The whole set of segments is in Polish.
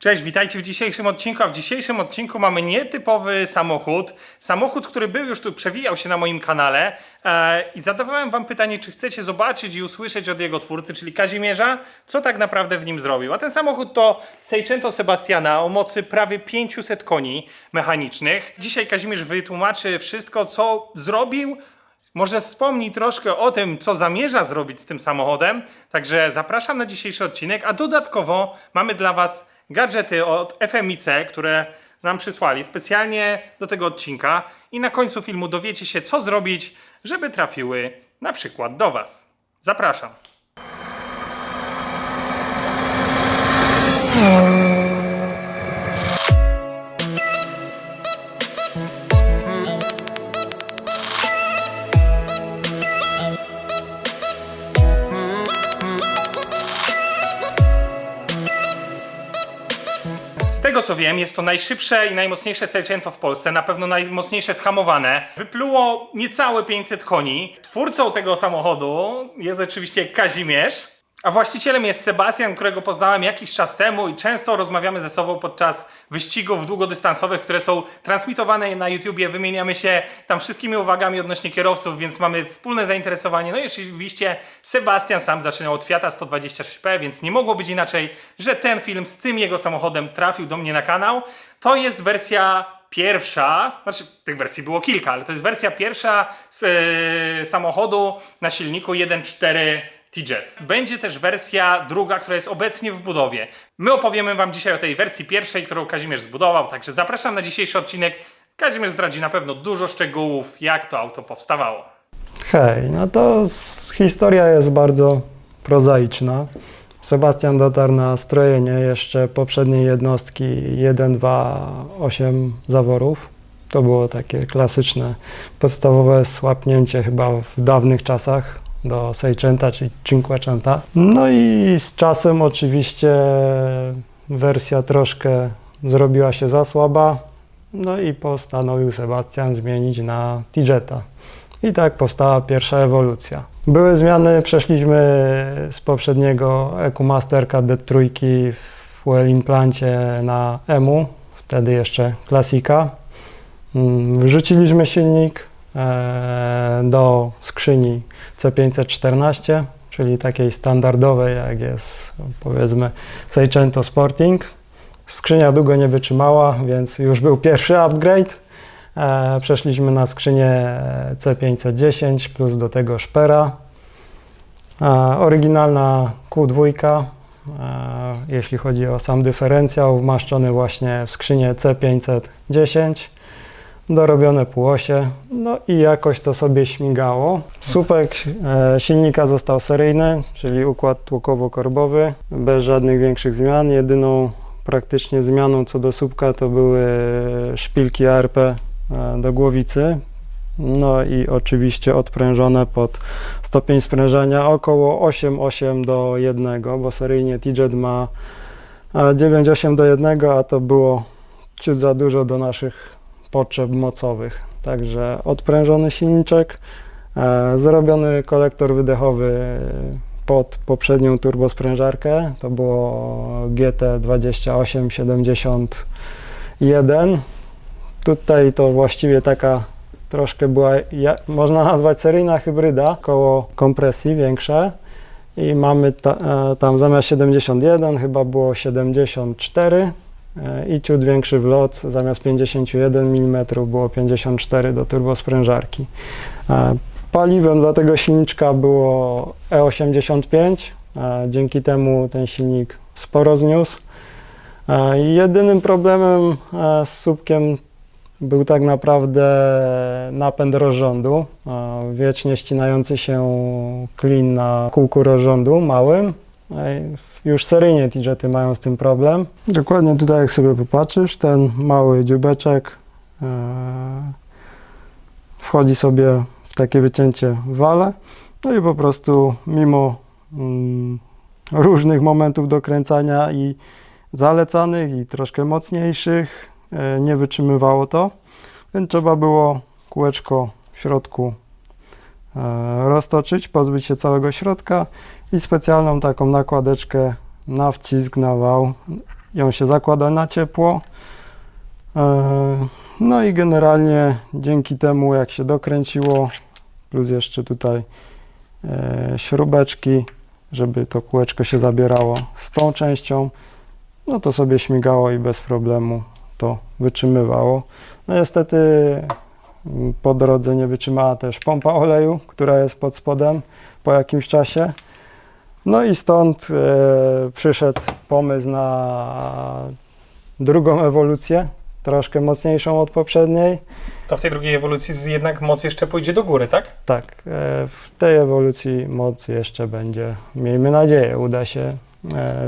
Cześć, witajcie w dzisiejszym odcinku, a w dzisiejszym odcinku mamy nietypowy samochód. Samochód, który był już tu, przewijał się na moim kanale i zadawałem wam pytanie, czy chcecie zobaczyć i usłyszeć od jego twórcy, czyli Kazimierza, co tak naprawdę w nim zrobił. A ten samochód to Seicento Sebastiana o mocy prawie 500 koni mechanicznych. Dzisiaj Kazimierz wytłumaczy wszystko, co zrobił. Może wspomni troszkę o tym, co zamierza zrobić z tym samochodem. Także zapraszam na dzisiejszy odcinek, a dodatkowo mamy dla was gadżety od FMIC, które nam przysłali specjalnie do tego odcinka. I na końcu filmu dowiecie się, co zrobić, żeby trafiły na przykład do was. Zapraszam. Z tego co wiem, jest to najszybsze i najmocniejsze Seicento w Polsce, na pewno najmocniejsze zhamowane. Wypluło niecałe 500 koni. Twórcą tego samochodu jest oczywiście Kazimierz, a właścicielem jest Sebastian, którego poznałem jakiś czas temu i często rozmawiamy ze sobą podczas wyścigów długodystansowych, które są transmitowane na YouTubie. Wymieniamy się tam wszystkimi uwagami odnośnie kierowców, więc mamy wspólne zainteresowanie. No i oczywiście Sebastian sam zaczynał od Fiata 126P, więc nie mogło być inaczej, że ten film z tym jego samochodem trafił do mnie na kanał. To jest wersja pierwsza, znaczy tych wersji było kilka, ale to jest wersja pierwsza samochodu na silniku 1.4 T-Jet. Będzie też wersja druga, która jest obecnie w budowie. My opowiemy wam dzisiaj o tej wersji pierwszej, którą Kazimierz zbudował, także zapraszam na dzisiejszy odcinek. Kazimierz zdradzi na pewno dużo szczegółów, jak to auto powstawało. Hej, no to historia jest bardzo prozaiczna. Sebastian dotarł na strojenie jeszcze poprzedniej jednostki 1, 2, 8 zaworów. To było takie klasyczne, podstawowe słapnięcie chyba w dawnych czasach do Seicenta, czyli Cinquecenta. No i z czasem oczywiście wersja troszkę zrobiła się za słaba, no i postanowił Sebastian zmienić na T-Jeta. I tak powstała pierwsza ewolucja. Były zmiany, przeszliśmy z poprzedniego EcoMasterka D3 w Fuel Implancie na EMU, wtedy jeszcze klasika. Wrzuciliśmy silnik do skrzyni C514, czyli takiej standardowej, jak jest powiedzmy Seicento Sporting. Skrzynia długo nie wytrzymała, więc już był pierwszy upgrade. Przeszliśmy na skrzynię C510 plus do tego szpera. Oryginalna Q2, jeśli chodzi o sam dyferencjał, wmaszczony właśnie w skrzynię C510. Dorobione półosie, no i jakoś to sobie śmigało. Słupek silnika został seryjny, czyli układ tłokowo-korbowy, bez żadnych większych zmian. Jedyną praktycznie zmianą co do słupka to były szpilki ARP do głowicy, no i oczywiście odprężone pod stopień sprężania około 8,8 do 1, bo seryjnie T-Jet ma 9,8 do 1, a to było ciut za dużo do naszych potrzeb mocowych. Także odprężony silniczek, zrobiony kolektor wydechowy pod poprzednią turbosprężarkę, to było GT2871. Tutaj to właściwie taka troszkę była, można nazwać seryjna hybryda, koło kompresji większe i mamy tam zamiast 71 chyba było 74 i ciut większy wlot, zamiast 51 mm było 54 do turbosprężarki. Paliwem dla tego silniczka było E85, dzięki temu ten silnik sporo zniósł. Jedynym problemem z słupkiem był tak naprawdę napęd rozrządu, wiecznie ścinający się klin na kółku rozrządu małym. Już seryjnie T-Jety mają z tym problem. Dokładnie tutaj jak sobie popatrzysz, ten mały dziubeczek wchodzi sobie w takie wycięcie w wale, no i po prostu mimo różnych momentów dokręcania i zalecanych i troszkę mocniejszych nie wytrzymywało to, więc trzeba było kółeczko w środku roztoczyć, pozbyć się całego środka i specjalną taką nakładeczkę na wcisk, na wał ją się zakłada na ciepło. No i generalnie dzięki temu, jak się dokręciło, plus jeszcze tutaj śrubeczki, żeby to kółeczko się zabierało z tą częścią, no to sobie śmigało i bez problemu to wytrzymywało. No niestety po drodze nie wytrzymała też pompa oleju, która jest pod spodem po jakimś czasie. No i stąd przyszedł pomysł na drugą ewolucję, troszkę mocniejszą od poprzedniej. To w tej drugiej ewolucji jednak moc jeszcze pójdzie do góry, tak? Tak, w tej ewolucji moc jeszcze będzie, miejmy nadzieję, uda się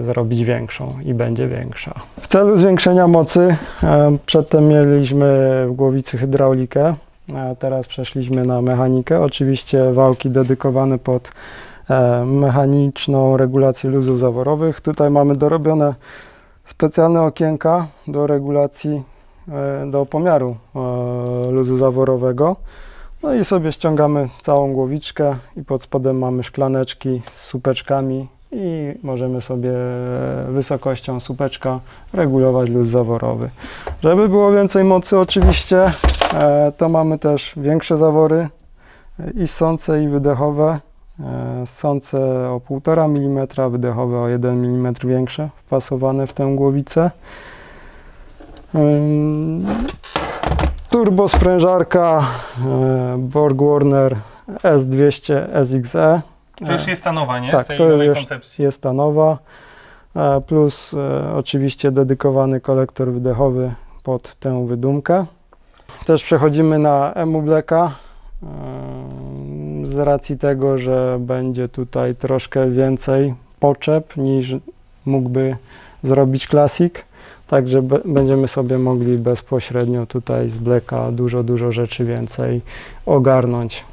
zrobić większą i będzie większa. W celu zwiększenia mocy przedtem mieliśmy w głowicy hydraulikę, a teraz przeszliśmy na mechanikę. Oczywiście wałki dedykowane pod mechaniczną regulację luzów zaworowych. Tutaj mamy dorobione specjalne okienka do regulacji, do pomiaru luzu zaworowego. No i sobie ściągamy całą głowiczkę i pod spodem mamy szklaneczki z słupeczkami i możemy sobie wysokością słupeczka regulować luz zaworowy. Żeby było więcej mocy oczywiście, to mamy też większe zawory i ssące i wydechowe. Ssące o 1,5 mm, wydechowe o 1 mm większe, wpasowane w tę głowicę. Turbosprężarka BorgWarner S200 SXE. To już jest ta nowa, nie? Tak, z tej to nowej już koncepcji. jest ta nowa. Plus oczywiście dedykowany kolektor wydechowy pod tę wydumkę. Też przechodzimy na EMU Blacka. Z racji tego, że będzie tutaj troszkę więcej poczep niż mógłby zrobić Classic. Także będziemy sobie mogli bezpośrednio tutaj z Blacka dużo rzeczy więcej ogarnąć.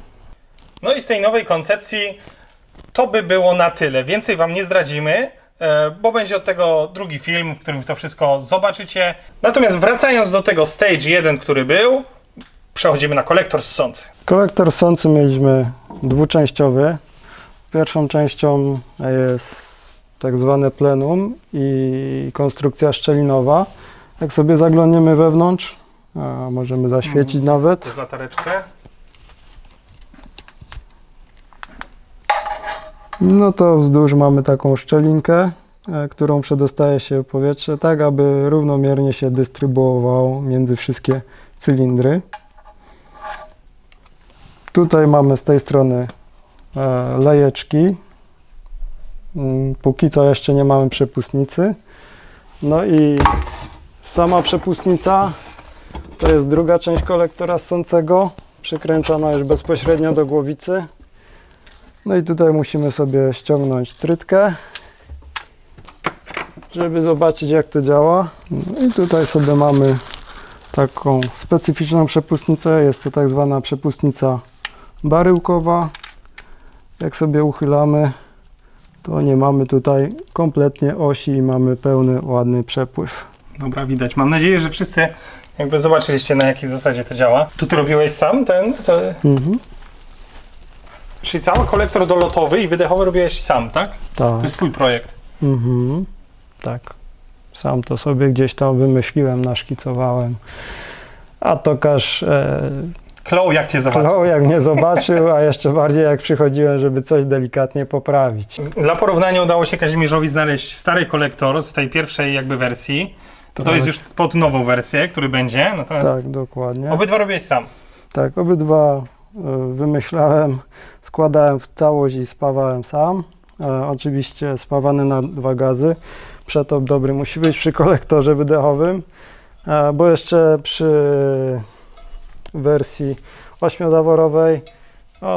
No i z tej nowej koncepcji to by było na tyle. Więcej Wam nie zdradzimy, bo będzie od tego drugi film, w którym to wszystko zobaczycie. Natomiast wracając do tego Stage 1, który był, przechodzimy na kolektor ssący. Kolektor ssący mieliśmy dwuczęściowy. Pierwszą częścią jest tak zwane plenum i konstrukcja szczelinowa. Jak sobie zaglądniemy wewnątrz, możemy zaświecić nawet. Już latareczkę. No to wzdłuż mamy taką szczelinkę, którą przedostaje się powietrze, tak aby równomiernie się dystrybuowało między wszystkie cylindry. Tutaj mamy z tej strony lejeczki. Póki co jeszcze nie mamy przepustnicy. No i sama przepustnica to jest druga część kolektora ssącego, przykręcana już bezpośrednio do głowicy. No i tutaj musimy sobie ściągnąć trytkę, żeby zobaczyć, jak to działa. No i tutaj sobie mamy taką specyficzną przepustnicę. Jest to tak zwana przepustnica baryłkowa. Jak sobie uchylamy, to nie mamy tutaj kompletnie osi i mamy pełny, ładny przepływ. Dobra, widać. Mam nadzieję, że wszyscy jakby zobaczyliście, na jakiej zasadzie to działa. Tu ty robiłeś sam ten? Czyli cały kolektor dolotowy i wydechowy robiłeś sam, tak? Tak. To jest twój projekt. Tak. Sam to sobie gdzieś tam wymyśliłem, naszkicowałem. A tokarz Klął, jak cię zobaczył. klął, jak mnie zobaczył, a jeszcze bardziej jak przychodziłem, żeby coś delikatnie poprawić. Dla porównania udało się Kazimierzowi znaleźć stary kolektor z tej pierwszej jakby wersji. To Tak. jest już pod nową wersję, który będzie. Natomiast Tak, dokładnie. obydwa robiłeś sam. Tak, obydwa wymyślałem, składałem w całość i spawałem sam. Oczywiście spawany na 2 gazy. Przetop dobry musi być przy kolektorze wydechowym, bo jeszcze przy wersji 8-zaworowej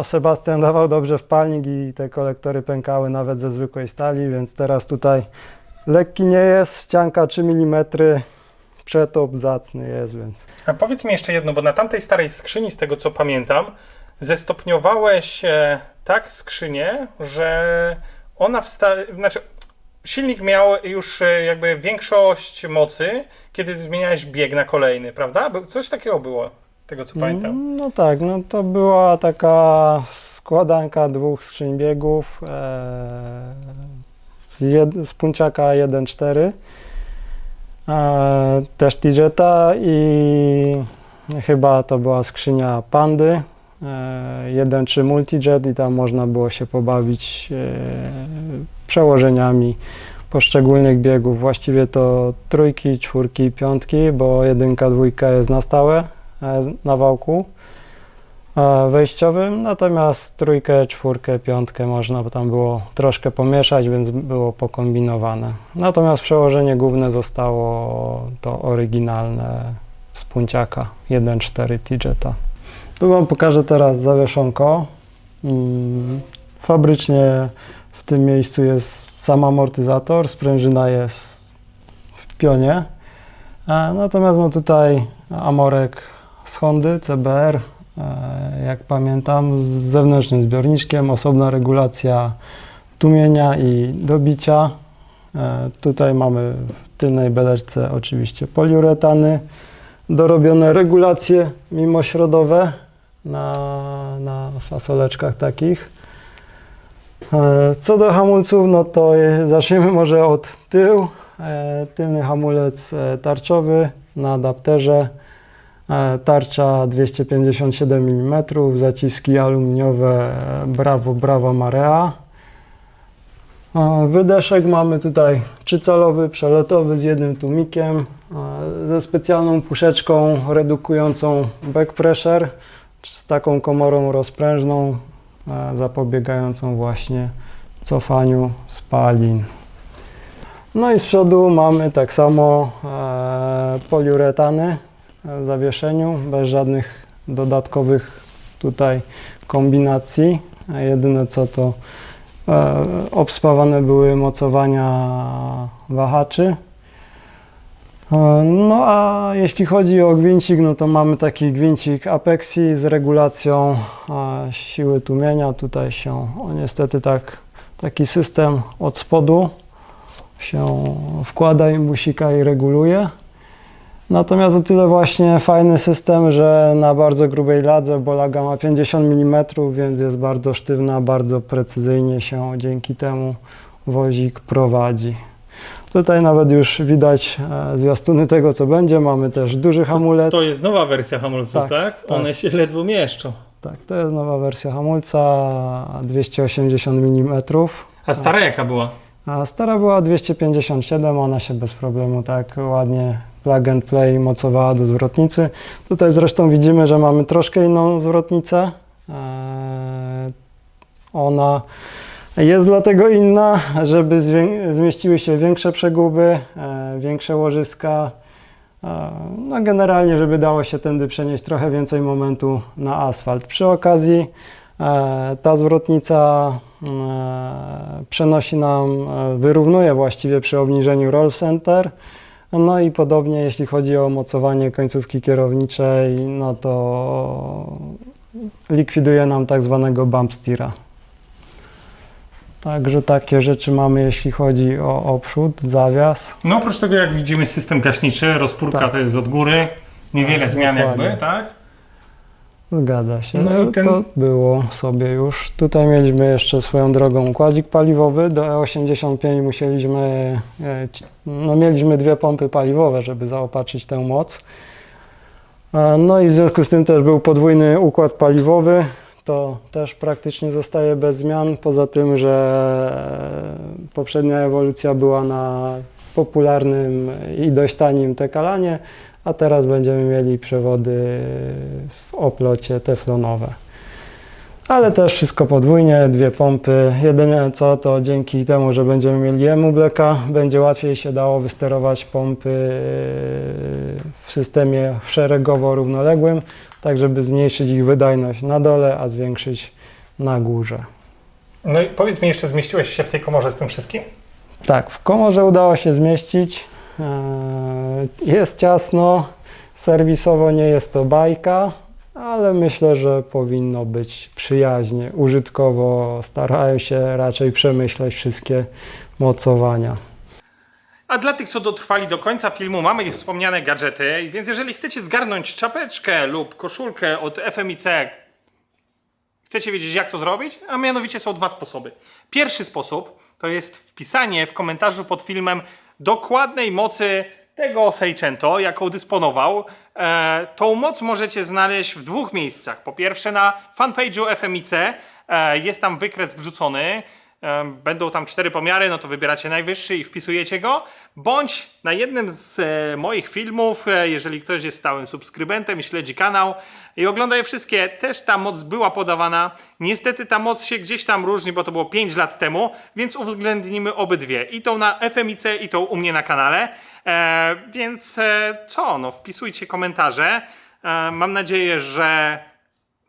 Sebastian dawał dobrze w palnik i te kolektory pękały nawet ze zwykłej stali, więc teraz tutaj lekki nie jest, ścianka 3 mm, przetop zacny jest, więc... A powiedz mi jeszcze jedno, bo na tamtej starej skrzyni, z tego co pamiętam, zestopniowałeś tak skrzynię, że ona znaczy silnik miał już jakby większość mocy, kiedy zmieniałeś bieg na kolejny, prawda? Coś takiego było, z tego co pamiętam. No tak, no to była taka składanka 2 skrzyń biegów z Punciaka 1.4. też T-Jetta i chyba to była skrzynia Pandy, 1.3 Multijet i tam można było się pobawić przełożeniami poszczególnych biegów. Właściwie to trójki, czwórki, piątki, bo jedynka, dwójka jest na stałe na wałku wejściowym, natomiast trójkę, czwórkę, piątkę można, bo tam było troszkę pomieszać, więc było pokombinowane. Natomiast przełożenie główne zostało to oryginalne z Punciaka 1.4 T-Jetta. Tu wam pokażę teraz zawieszonko. Fabrycznie w tym miejscu jest sam amortyzator, sprężyna jest w pionie. Natomiast no tutaj amorek z Hondy CBR, jak pamiętam, z zewnętrznym zbiorniczkiem, osobna regulacja tłumienia i dobicia. Tutaj mamy w tylnej beleczce oczywiście poliuretany, dorobione regulacje mimośrodowe na fasoleczkach takich. Co do hamulców, no to zaczniemy może od tyłu. Tylny hamulec tarczowy na adapterze. Tarcza 257 mm, zaciski aluminiowe Bravo Marea. Wydeszek mamy tutaj 3-calowy, przelotowy z jednym tłumikiem, ze specjalną puszeczką redukującą back pressure, z taką komorą rozprężną, zapobiegającą właśnie cofaniu spalin. No i z przodu mamy tak samo poliuretany w zawieszeniu, bez żadnych dodatkowych tutaj kombinacji. Jedyne co to obspawane były mocowania wahaczy. No a jeśli chodzi o gwincik, no to mamy taki gwincik Apexi z regulacją siły tłumienia. Tutaj się niestety taki system od spodu się wkłada imbusika i reguluje. Natomiast o tyle właśnie fajny system, że na bardzo grubej ladze, bo laga ma 50 mm, więc jest bardzo sztywna, bardzo precyzyjnie się dzięki temu wozik prowadzi. Tutaj nawet już widać zwiastuny tego, co będzie. Mamy też duży hamulec. To jest nowa wersja hamulców, tak? Tak. One się ledwo mieszczą. Tak, to jest nowa wersja hamulca, 280 mm. A stara jaka była? A stara była 257, ona się bez problemu tak ładnie plug and play mocowała do zwrotnicy. Tutaj zresztą widzimy, że mamy troszkę inną zwrotnicę. Ona jest dlatego inna, żeby zmieściły się większe przeguby, większe łożyska. No generalnie, żeby dało się tędy przenieść trochę więcej momentu na asfalt. Przy okazji ta zwrotnica wyrównuje właściwie przy obniżeniu roll center. No i podobnie jeśli chodzi o mocowanie końcówki kierowniczej, no to likwiduje nam tak zwanego bump steera. Także takie rzeczy mamy, jeśli chodzi o przód, zawias. No oprócz tego, jak widzimy, system gaśniczy, rozpórka Tak. to jest od góry, niewiele Tak, zmian dokładnie. jakby, tak? Zgadza się. No i To było sobie już. Tutaj mieliśmy jeszcze swoją drogą układzik paliwowy. Do E85 mieliśmy dwie pompy paliwowe, żeby zaopatrzyć tę moc. No i w związku z tym też był podwójny układ paliwowy. To też praktycznie zostaje bez zmian, poza tym, że poprzednia ewolucja była na popularnym i dość tanim Tekalanie, a teraz będziemy mieli przewody w oplocie teflonowe. Ale też wszystko podwójnie, dwie pompy. Jedyne co, to dzięki temu, że będziemy mieli EMU Blacka, będzie łatwiej się dało wysterować pompy w systemie szeregowo-równoległym, tak żeby zmniejszyć ich wydajność na dole, a zwiększyć na górze. No i powiedz mi jeszcze, zmieściłeś się w tej komorze z tym wszystkim? Tak, w komorze udało się zmieścić. Jest ciasno, serwisowo nie jest to bajka, ale myślę, że powinno być przyjaźnie. Użytkowo starałem się raczej przemyśleć wszystkie mocowania. A dla tych, co dotrwali do końca filmu, mamy już wspomniane gadżety, więc jeżeli chcecie zgarnąć czapeczkę lub koszulkę od FMIC, chcecie wiedzieć, jak to zrobić? A mianowicie są dwa sposoby. Pierwszy sposób to jest wpisanie w komentarzu pod filmem dokładnej mocy tego Seicento, jaką dysponował. Tą moc możecie znaleźć w dwóch miejscach. Po pierwsze na fanpage'u FMIC jest tam wykres wrzucony. Będą tam 4 pomiary, no to wybieracie najwyższy i wpisujecie go. Bądź na jednym z moich filmów, jeżeli ktoś jest stałym subskrybentem i śledzi kanał i ogląda je wszystkie, też ta moc była podawana. Niestety ta moc się gdzieś tam różni, bo to było 5 lat temu, więc uwzględnimy obydwie. I tą na FMIC, i tą u mnie na kanale. Więc co? No wpisujcie komentarze. Mam nadzieję, że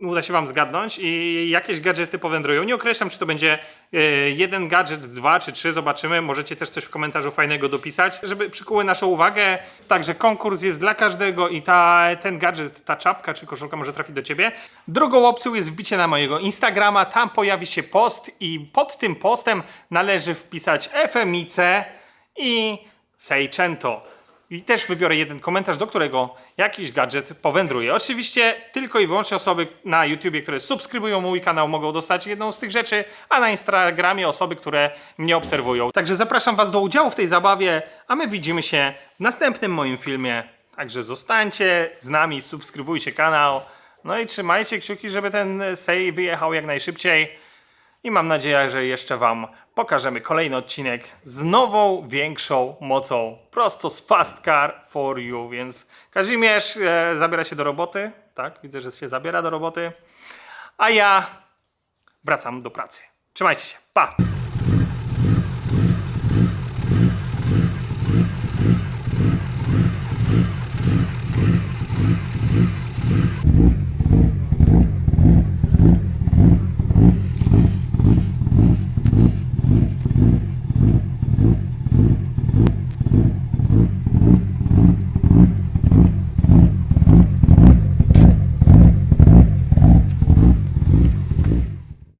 uda się wam zgadnąć i jakieś gadżety powędrują. Nie określam, czy to będzie jeden gadżet, 2 czy 3, zobaczymy. Możecie też coś w komentarzu fajnego dopisać, żeby przykuły naszą uwagę. Także konkurs jest dla każdego i ten gadżet, ta czapka czy koszulka może trafić do ciebie. Drugą opcją jest wbicie na mojego Instagrama, tam pojawi się post i pod tym postem należy wpisać FMIC i Seicento. I też wybiorę jeden komentarz, do którego jakiś gadżet powędruje. Oczywiście tylko i wyłącznie osoby na YouTubie, które subskrybują mój kanał, mogą dostać jedną z tych rzeczy, a na Instagramie osoby, które mnie obserwują. Także zapraszam was do udziału w tej zabawie, a my widzimy się w następnym moim filmie. Także zostańcie z nami, subskrybujcie kanał, no i trzymajcie kciuki, żeby ten Sei wyjechał jak najszybciej. I mam nadzieję, że jeszcze wam pokażemy kolejny odcinek z nową, większą mocą. Prosto z Fast Car for You. Więc Kazimierz zabiera się do roboty. Tak, widzę, że się zabiera do roboty. A ja wracam do pracy. Trzymajcie się. Pa!